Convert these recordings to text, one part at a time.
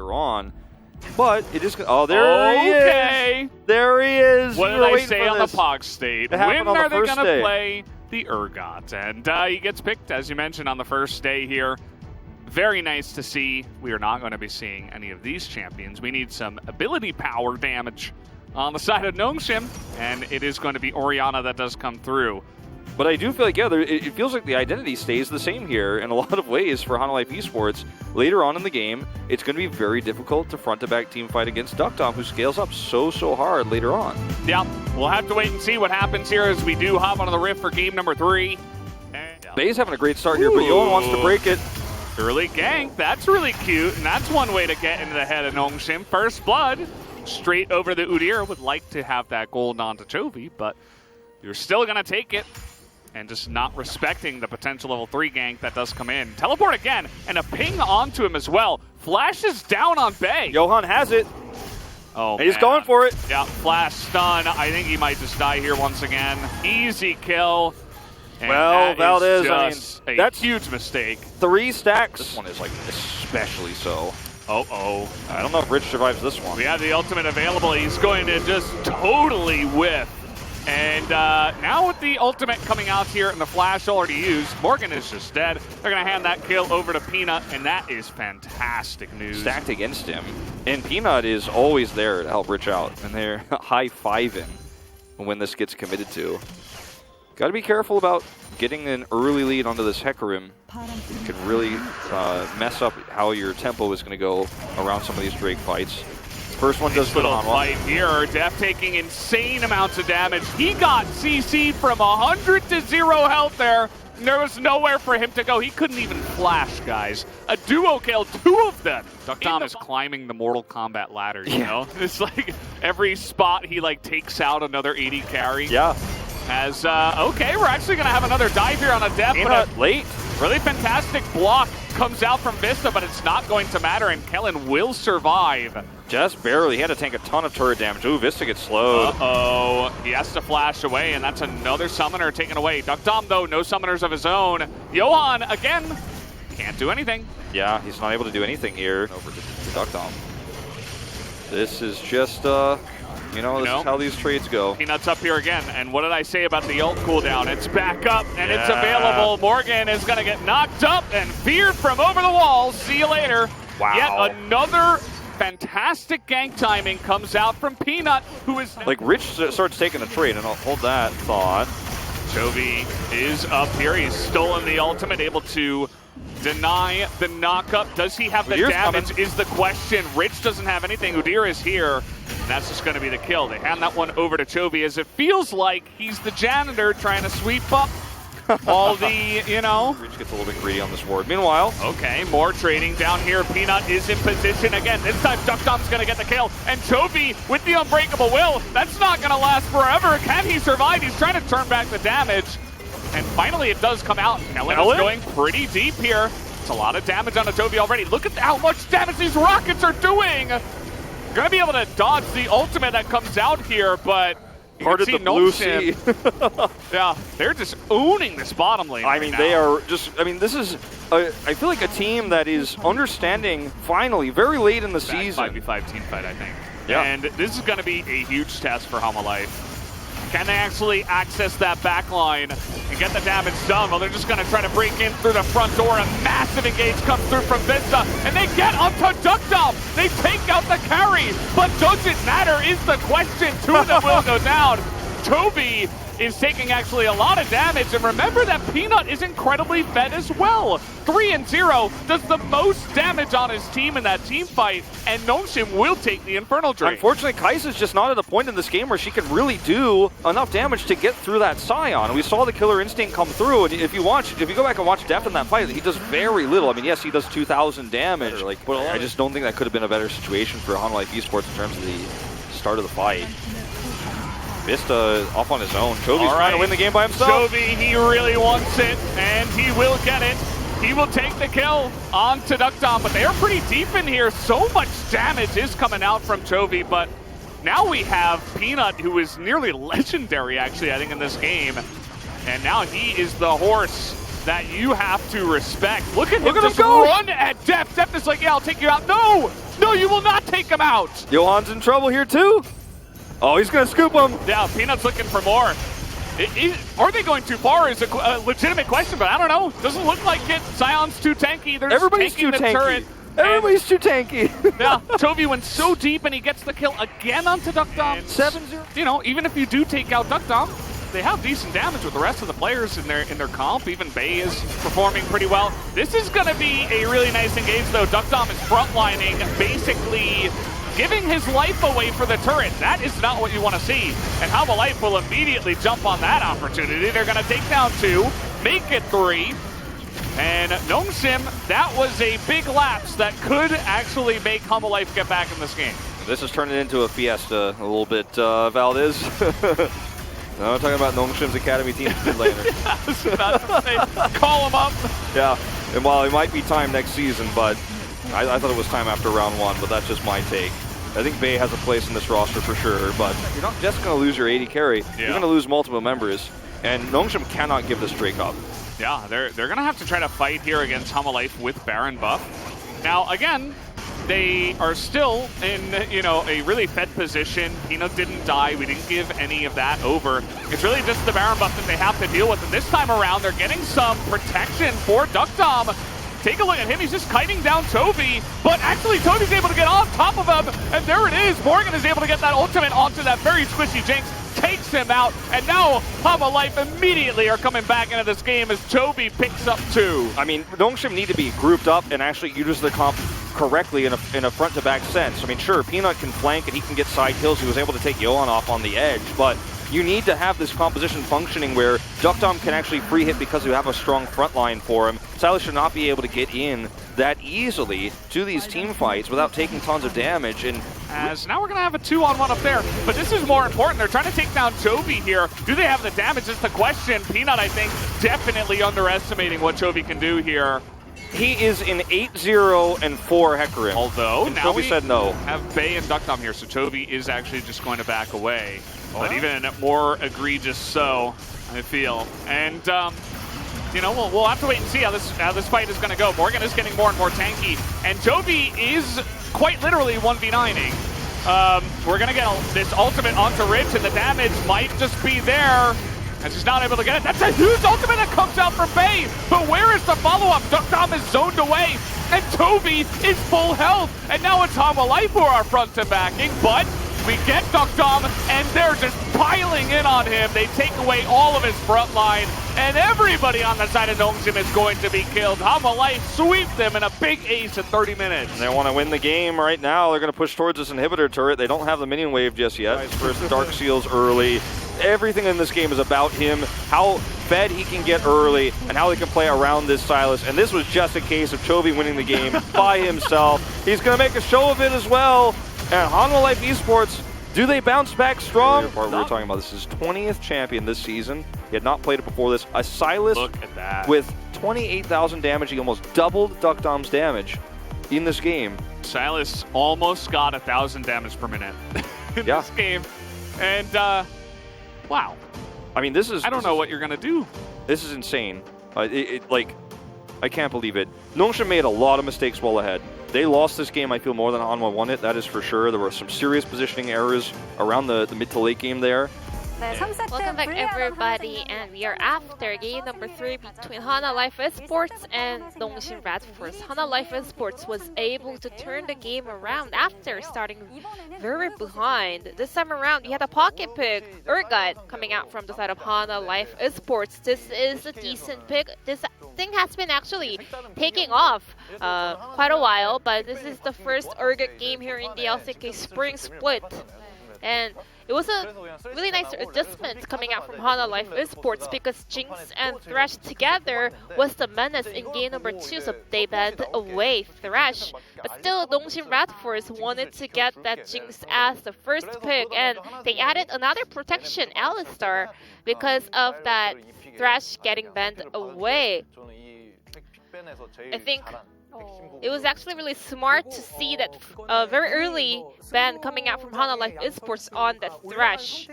later on. But it is. Oh, there he is. There he is. What did I say on the Pog State? When are they going to play the Urgot? And he gets picked, as you mentioned, on the first day here. Very nice to see. We are not going to be seeing any of these champions. We need some ability power damage on the side of Nongshim, and it is going to be Orianna that does come through. But I do feel like, yeah, it feels like the identity stays the same here in a lot of ways for HANA Life Esports. Later on in the game, it's going to be very difficult to front-to-back team fight against Duckdom, who scales up so hard later on. Yeah, we'll have to wait and see what happens here as we do hop onto the Rift for game number 3. Bay's having a great start here, but Johan wants to break it. Early gank, that's really cute, and that's one way to get into the head of Nongshim. First blood, straight over the Udyr. Would like to have that gold onto Chovy, but you're still going to take it. And just not respecting the potential level 3 gank that does come in. Teleport again, and a ping onto him as well. Flashes down on Bay. Johan has it. Oh, and he's going for it. Yeah, flash stun. I think he might just die here once again. Easy kill. And well, Valdez, that's a huge mistake. 3 stacks. This one is like especially so. Uh-oh. I don't know if Rich survives this one. We have the ultimate available. He's going to just totally whiff. And now with the ultimate coming out here and the flash already used, Morgan is just dead. They're going to hand that kill over to Peanut, and that is fantastic news. Stacked against him. And Peanut is always there to help Rich out, and they're high-fiving when this gets committed to. Got to be careful about getting an early lead onto this Hecarim. It can really mess up how your tempo is going to go around some of these Drake fights. First one does put on fight here. Def taking insane amounts of damage. He got CC'd from 100 to 0 health there. There was nowhere for him to go. He couldn't even flash, guys. A duo kill, 2 of them. Duckdom is climbing the Mortal Kombat ladder, you know? It's like every spot he like takes out another 80 carry. Yeah. As, okay, we're actually going to have another dive here on a Def. But late. Really fantastic block comes out from Vista, but it's not going to matter, and Kellen will survive. Just barely. He had to tank a ton of turret damage. Ooh, Vista gets slowed. Uh-oh. He has to flash away, and that's another summoner taken away. Duckdom, though, no summoners of his own. Johan, again, can't do anything. Yeah, he's not able to do anything here. Over to Duckdom. This is just, you know, this is how these trades go. Peanut's up here again, and what did I say about the ult cooldown? It's back up, and it's available. Morgan is going to get knocked up and feared from over the wall. See you later. Wow. Yet another fantastic gank timing comes out from Peanut, who is... Like, Rich starts taking the trade, and I'll hold that thought. Chovy is up here. He's stolen the ultimate, able to deny the knockup. Does he have the damage is the question. Rich doesn't have anything. Udyr is here, and that's just going to be the kill. They hand that one over to Chovy as it feels like he's the janitor trying to sweep up all the, you know. Rich gets a little bit greedy on this ward. Meanwhile. Okay, more trading down here. Peanut is in position again. This time Duckdom's going to get the kill. And Chovy with the Unbreakable Will. That's not going to last forever. Can he survive? He's trying to turn back the damage. And finally it does come out. Kellen is going pretty deep here. It's a lot of damage on Chovy already. Look at how much damage these rockets are doing. You're going to be able to dodge the ultimate that comes out here, but... Part of the blue sea. Yeah, they're just owning this bottom lane. I mean, they are just, I mean, this is, I feel like a team that is understanding, finally, very late in the season. 5v5 team fight, I think. Yeah. And this is going to be a huge test for HANA Life. Can they actually access that back line and get the damage done? Well, they're just going to try to break in through the front door. A massive engage comes through from Vista, and they get onto Duckdom. They take out the carry, but does it matter is the question. 2 of them will go down. Chovy is taking actually a lot of damage, and remember that Peanut is incredibly fed as well. 3-0 does the most damage on his team in that team fight, and Nongshim will take the Infernal Drake. Unfortunately, Kai'Sa's just not at a point in this game where she can really do enough damage to get through that Scion. We saw the Killer Instinct come through, and if you go back and watch Def in that fight, he does very little. I mean, yes, he does 2,000 damage, but I just don't think that could have been a better situation for HANA Life Esports in terms of the start of the fight. Vista off on his own. Chovy's trying to win the game by himself. Chovy, he really wants it, and he will get it. He will take the kill onto Duckdom, but they are pretty deep in here. So much damage is coming out from Chovy, but now we have Peanut, who is nearly legendary, actually, I think, in this game. And now he is the horse that you have to respect. Look at him just run at Def. Def is like, yeah, I'll take you out. No! No, No, you will not take him out. Johan's in trouble here too. Oh, he's gonna scoop him. Yeah, Peanut's looking for more. Are they going too far is a legitimate question, but I don't know. Doesn't look like it. Sion's too tanky. They're Everybody's taking too the tanky. turret. Everybody's too tanky. Yeah, Toby went so deep and he gets the kill again onto Duckdom. 7-0. You know, even if you do take out Duckdom, they have decent damage with the rest of the players in their comp. Even Bay is performing pretty well. This is going to be a really nice engage, though. Duckdom is frontlining, basically giving his life away for the turret. That is not what you want to see. And How Life will immediately jump on that opportunity. They're going to take down 2, make it 3. And Nongsim, that was a big lapse that could actually make Humble Life get back in this game. This is turning into a fiesta a little bit, Valdez. No, I'm talking about Nongshim's Academy team later. I was about to say, call him up. Yeah, and while it might be time next season, but I thought it was time after round 1, but that's just my take. I think Bay has a place in this roster for sure, but you're not just going to lose your AD carry. Yeah. You're going to lose multiple members, and Nongshim cannot give this Drake up. Yeah, they're going to have to try to fight here against Humble Life with Baron buff. Now, again, they are still in, you know, a really fed position. Peanut didn't die. We didn't give any of that over. It's really just the Baron buff that they have to deal with. And this time around, they're getting some protection for Duckdom. Take a look at him. He's just kiting down Toby. But actually, Toby's able to get on top of him. And there it is. Morgan is able to get that ultimate onto that very squishy Jinx. Takes him out. And now Humble Life immediately are coming back into this game as Toby picks up 2. I mean, Nongshim need to be grouped up and actually use their comp correctly in a front-to-back sense. I mean, sure, Peanut can flank and he can get side kills. He was able to take Johan off on the edge, but you need to have this composition functioning where Duckdom can actually free hit because you have a strong front line for him. Silas should not be able to get in that easily to these team fights without taking tons of damage. And as now we're going to have a 2-on-1 up there, but this is more important. They're trying to take down Toby here. Do they have the damage is the question. Peanut, I think, definitely underestimating what Toby can do here. He is in 8-0 and 4 Hecarim. Although, and now Toby we said no. Have Bay and Duckdom here, so Toby is actually just going to back away. But even more egregious so, I feel. And, you know, we'll have to wait and see how this fight is going to go. Morgan is getting more and more tanky, and Toby is quite literally 1v9ing. We're going to get this ultimate onto Rich, and the damage might just be there. As he's not able to get it. That's a huge ultimate that comes out for Bay. But where is the follow-up? Duckdom is zoned away, and Toby is full health. And now it's Humble Life who are front to backing, but we get Duckdom, and they're just piling in on him. They take away all of his front line, and everybody on the side of Nongshim is going to be killed. Humble Life sweep them in a big ace in 30 minutes. And they want to win the game right now. They're going to push towards this inhibitor turret. They don't have the minion wave just yet. First Dark Seals early. Everything in this game is about him, how fed he can get early, and how he can play around this Silas. And this was just a case of Toby winning the game by himself. He's going to make a show of it as well. And Humble Life Esports, do they bounce back strong? The part we were talking about, this is 20th champion this season. He had not played it before this. A Silas with 28,000 damage. He almost doubled Duckdom's damage in this game. Silas almost got 1,000 damage per minute in this game. And, wow. I mean, this is... I don't know what you're going to do. This is insane. Like, I can't believe it. Nongshim made a lot of mistakes well ahead. They lost this game, I feel, more than Hanwha won it. That is for sure. There were some serious positioning errors around the mid to late game there. Welcome back everybody, and we are after game number 3 between Hana Life Esports and Nongshim Radforce. Hana Life Esports was able to turn the game around after starting very behind. This time around we had a pocket pick, Urgot, coming out from the side of Hana Life Esports. This is a decent pick. This thing has been actually taking off quite a while, but this is the first Urgot game here in the LCK Spring Split. And it was a really nice adjustment coming out from Hana Life Esports because Jinx and Thresh together was the menace in game number 2, so they banned away Thresh. But still, Nongshim Radforce wanted to get that Jinx as the first pick, and they added another protection, Alistar, because of that Thresh getting banned away. I think It was actually really smart to see that very early ban coming out from Hana Life Esports on the Thresh.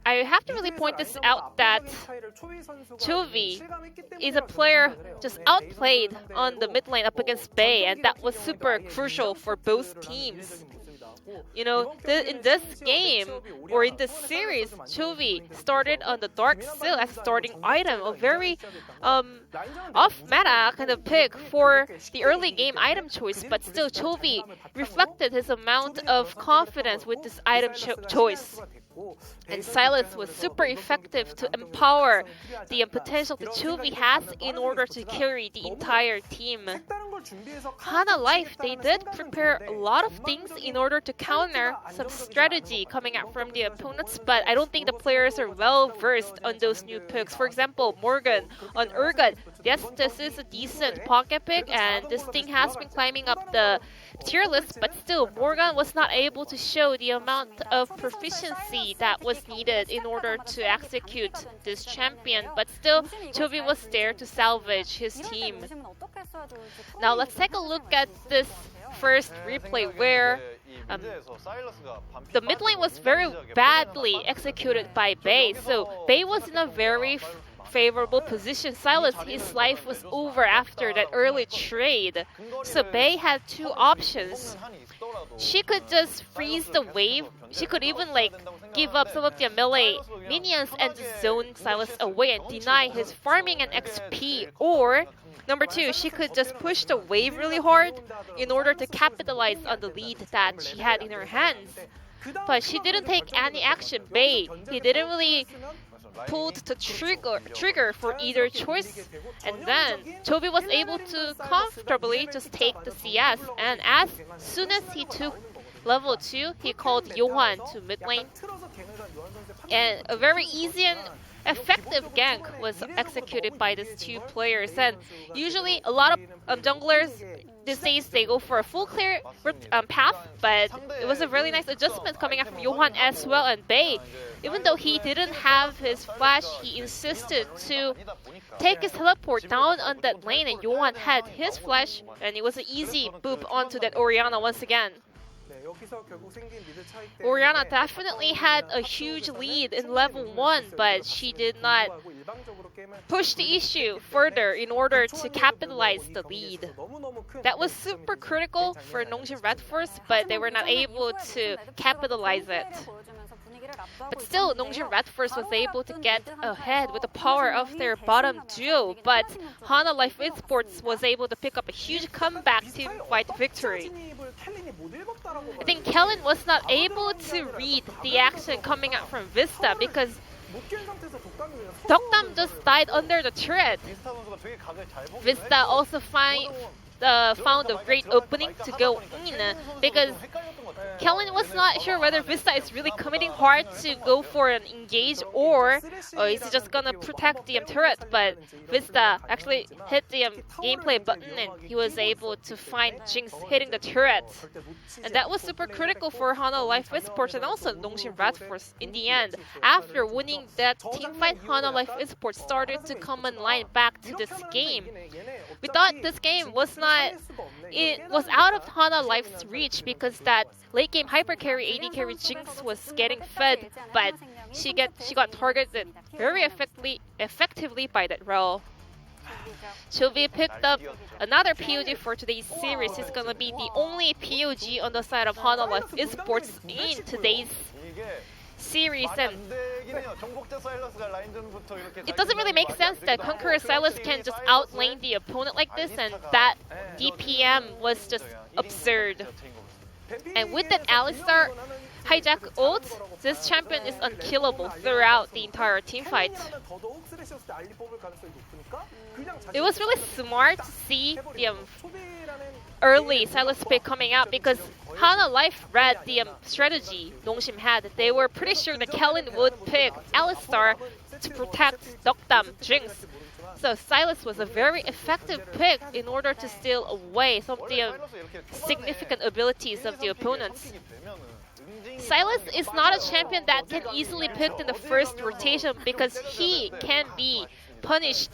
I have to really point this out that Chovy is a player just outplayed on the mid lane up against Bae, and that was super crucial for both teams. You know, in this game, or in this series, Chovy started on the Dark Seal as starting item, a very off-meta kind of pick for the early game item choice, but still Chovy reflected his amount of confidence with this item choice. And Silas was super effective to empower the potential that Chovy has in order to carry the entire team. Hana Life, they did prepare a lot of things in order to counter some strategy coming out from the opponents, but I don't think the players are well versed on those new picks. For example, Morgan on Urgot. Yes, this is a decent pocket pick, and this thing has been climbing up the tier list, but still, Morgan was not able to show the amount of proficiency that was needed in order to execute this champion, but still, Chovy was there to salvage his team. Now let's take a look at this first replay where the mid lane was very badly executed by Bae, so Bae was in a very favorable position. Silas, his life was over after that early trade. So Bae had two options. She could just freeze the wave. She could even give up some of the melee minions and just zone Silas away and deny his farming and XP. Or number two, she could just push the wave really hard in order to capitalize on the lead that she had in her hands. But she didn't take any action. Bae, he didn't really pulled the trigger for either choice, and then Chovy was able to comfortably just take the CS, and as soon as he took level 2, he called Johan to mid lane, and a very easy and effective gank was executed by these two players. And usually a lot of junglers these days, they go for a full clear path, but it was a really nice adjustment coming out from Johan as well. And Bae, even though he didn't have his flash, he insisted to take his teleport down on that lane, and Johan had his flash, and it was an easy boop onto that Orianna once again. Orianna definitely had a huge lead in level 1, but she did not push the issue further in order to capitalize the lead. That was super critical for Nongshim Red Force, but they were not able to capitalize it. But still, Nongshim Red Force was able to get ahead with the power of their bottom duo, but Hana Life Esports was able to pick up a huge comeback team fight victory. I think Kellen was not able to read the action coming out from Vista because Dokdam just died under the turret. Vista also found a great opening to go in because Kellen was not sure whether Vista is really committing hard to go for an engage or is he just gonna protect the turret, but Vista actually hit the gameplay button and he was able to find Jinx hitting the turret. And that was super critical for Hana Life Esports and also Nongshim Red Force in the end. After winning that teamfight, Hana Life Esports started to come in line back to this game. We thought this game was out of Hana Life's reach because that late game hyper carry, AD carry Jinx was getting fed, but she got targeted very effectively by that role. Chovy picked up another POG for today's series. It's gonna be the only POG on the side of Hana Life Esports in today's series, and it doesn't really make sense that Conqueror Silas can just outlane the opponent like this, and that DPM was just absurd. And with that Alistar hijack ult, this champion is unkillable throughout the entire teamfight. It was really smart to see the early Silas pick coming out because Hana Life read the strategy Nongshim had. They were pretty sure that Kellen would pick Alistar to protect Dokdam Jinx. So Silas was a very effective pick in order to steal away some of the significant abilities of the opponents. Silas is not a champion that can easily pick in the first rotation because he can be punished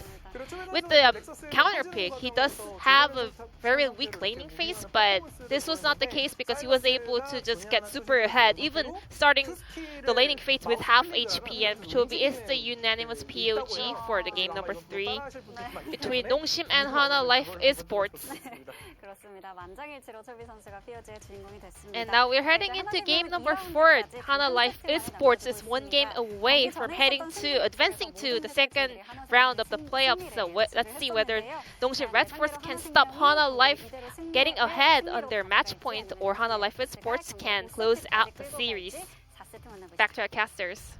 with the counter pick, he does have a very weak laning phase, but this was not the case because he was able to just get super ahead, even starting the laning phase with half HP, and Chovy is the unanimous POG for the game number 3 between 농심 and Hana Life Esports. And now we're heading into game number 4. Hana Life Esports is 1 game away from advancing to the second round of the playoffs. So let's see whether 농심 Red Force can stop Hana Life getting ahead on their match point, or Hana Life Esports can close out the series. Back to our casters.